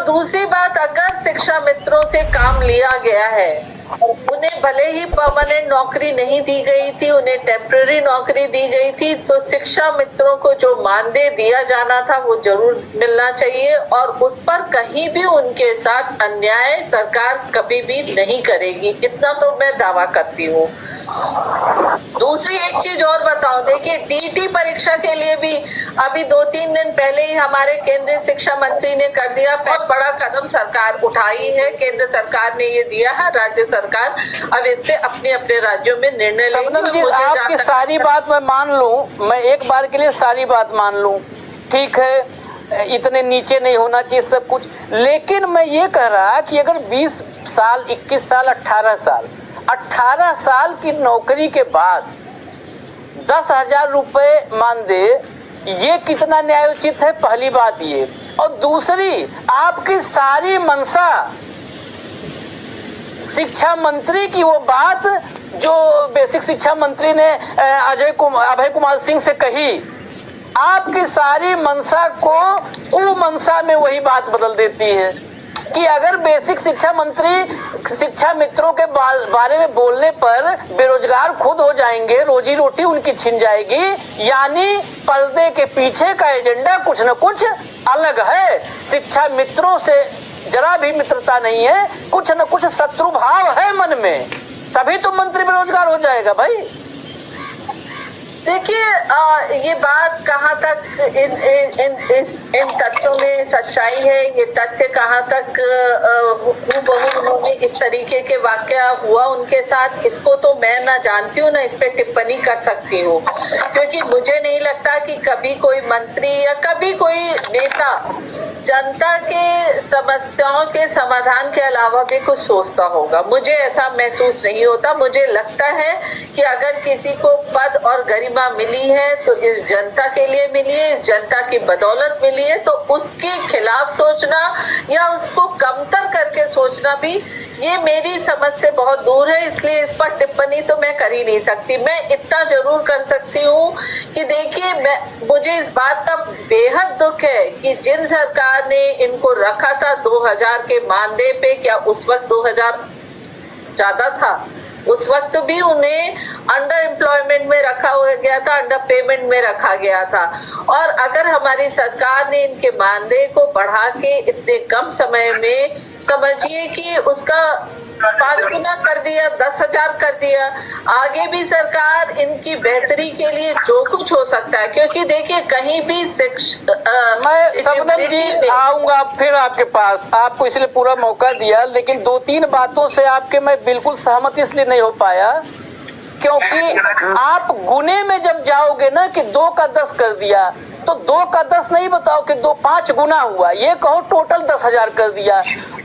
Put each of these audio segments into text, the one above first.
दूसरी बात, अगर शिक्षा मित्रों से काम लिया गया है, उन्हें भले ही परमानेंट नौकरी नहीं दी गई थी, उन्हें टेम्पररी नौकरी दी गई थी, तो शिक्षा मित्रों को जो मानदेय दिया जाना था वो जरूर मिलना चाहिए और उस पर कहीं भी उनके साथ अन्याय सरकार कभी भी नहीं करेगी, इतना तो मैं दावा करती हूँ। दूसरी एक चीज और बताओ, देखिए टीटी परीक्षा के लिए भी अभी 2-3 दिन पहले ही हमारे केंद्रीय शिक्षा मंत्री ने कर दिया, बहुत बड़ा कदम सरकार उठाई है, केंद्र सरकार ने ये दिया है, राज्य सरकार अब इस पे अपने अपने राज्यों में निर्णय लेगी। आपकी सारी बात मैं मान लूं, मैं एक बार के लिए सारी बात मान लूं, ठीक है, इतने नीचे नहीं होना चाहिए सब कुछ, लेकिन मैं ये कह रहा कि अगर 20 साल 21 साल 18 साल की नौकरी के बाद 10,000 रुपए मानदेय, ये कितना न्यायोचित है, पहली बात ये। और दूसरी, आपकी सारी मंशा शिक्षा मंत्री की वो बात जो बेसिक शिक्षा मंत्री ने अभय कुमार सिंह से कही, आपकी सारी मंशा को कुमंशा में वही बात बदल देती है कि अगर बेसिक शिक्षा मंत्री शिक्षा मित्रों के बारे में बोलने पर बेरोजगार खुद हो जाएंगे, रोजी रोटी उनकी छिन जाएगी, यानी पर्दे के पीछे का एजेंडा कुछ न कुछ अलग है। शिक्षा मित्रों से जरा भी मित्रता नहीं है, कुछ न कुछ शत्रु भाव है मन में, तभी तो मंत्री बेरोजगार हो जाएगा भाई। देखिए ये बात कहाँ तक इन तथ्यों में सच्चाई है, ये तथ्य कहाँ तक उन्होंने इस तरीके के वाकया हुआ उनके साथ, इसको तो मैं ना जानती हूँ ना इस पे टिप्पणी कर सकती हूँ, क्योंकि मुझे नहीं लगता कि कभी कोई मंत्री या कभी कोई नेता जनता के समस्याओं के समाधान के अलावा भी कुछ सोचता होगा, मुझे ऐसा महसूस नहीं होता। मुझे लगता है कि अगर किसी को पद और गरिमा मिली है तो इस जनता के लिए मिली है, इस जनता की बदौलत मिली है, तो उसके खिलाफ सोचना या उसको कमतर करके सोचना भी ये मेरी समझ से बहुत दूर है, इसलिए इस पर टिप्पणी तो मैं कर ही नहीं सकती। मैं इतना जरूर कर सकती हूँ कि देखिए मुझे इस बात का बेहद दुख है कि जिन सरकार ने इनको रखा था 2000 के मानदेय पे, क्या उस वक्त 2000 ज्यादा था, उस वक्त भी उन्हें अंडर एम्प्लॉयमेंट में रखा गया था, अंडर पेमेंट में रखा गया था। और अगर हमारी सरकार ने इनके मानदेय को बढ़ा के इतने कम समय में, समझिए कि उसका 5 गुना कर दिया, 10,000 कर दिया, आगे भी सरकार इनकी बेहतरी के लिए जो कुछ हो सकता है, क्योंकि देखिए कहीं भी मैं सबनम जी आऊंगा फिर आपके पास, आपको इसलिए पूरा मौका दिया, लेकिन 2-3 बातों से आपके मैं बिल्कुल सहमत इसलिए नहीं हो पाया क्योंकि आप गुने में जब जाओगे ना कि 2 का 10 कर दिया, तो 2 का 10 नहीं बताओ कि 5 गुना हुआ, ये कहो टोटल 10,000 कर दिया।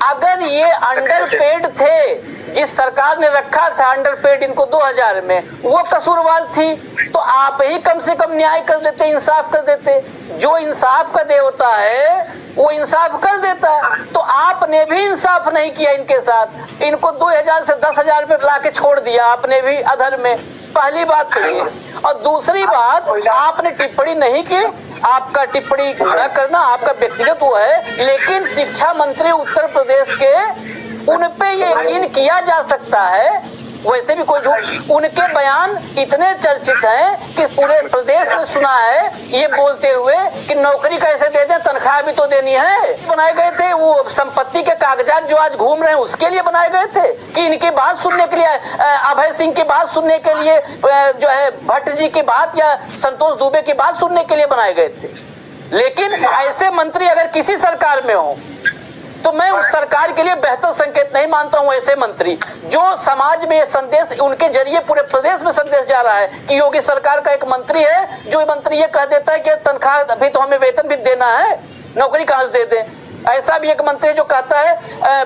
अगर ये अंडरपेड थे, जिस सरकार ने रखा था अंडरपेड इनको 2000 में, वो कसूरवार थी, तो आप ही कम से कम न्याय कर देते, इंसाफ कर देते। जो इंसाफ का देवता है वो इंसाफ कर देता, तो आपने भी इंसाफ नहीं किया इनके साथ, इनको 2000 से 10,000 पे ला के छोड़ दिया आपने भी अधर में। पहली बात तो ये, और दूसरी बात, आपने टिप्पणी नहीं की, आपका टिप्पणी न करना आपका व्यक्तिगत वो है, लेकिन शिक्षा मंत्री उत्तर प्रदेश के, उन पे यकीन किया जा सकता है, वैसे भी कोई झूठ, उनके बयान इतने चर्चित हैं कि पूरे प्रदेश में सुना है ये बोलते हुए कि नौकरी कैसे दे दें, तनख्वाह भी तो देनी है। बनाए गए थे वो संपत्ति के कागजात जो आज घूम रहे हैं उसके लिए बनाए गए थे कि इनकी बात सुनने के लिए, अभय सिंह की बात सुनने के लिए, जो है भट्ट जी की बात या संतोष दुबे की बात सुनने के लिए बनाए गए थे। लेकिन ऐसे मंत्री अगर किसी सरकार में हो तो मैं उस सरकार के लिए बेहतर संकेत नहीं मानता हूं ऐसे मंत्री जो समाज में ये संदेश, उनके जरिए पूरे प्रदेश में संदेश जा रहा है कि योगी सरकार का एक मंत्री है जो मंत्री ये कह देता है कि तनख्वाह भी तो हमें वेतन भी देना है, नौकरी कहां से दे दें। ऐसा भी एक मंत्री जो कहता है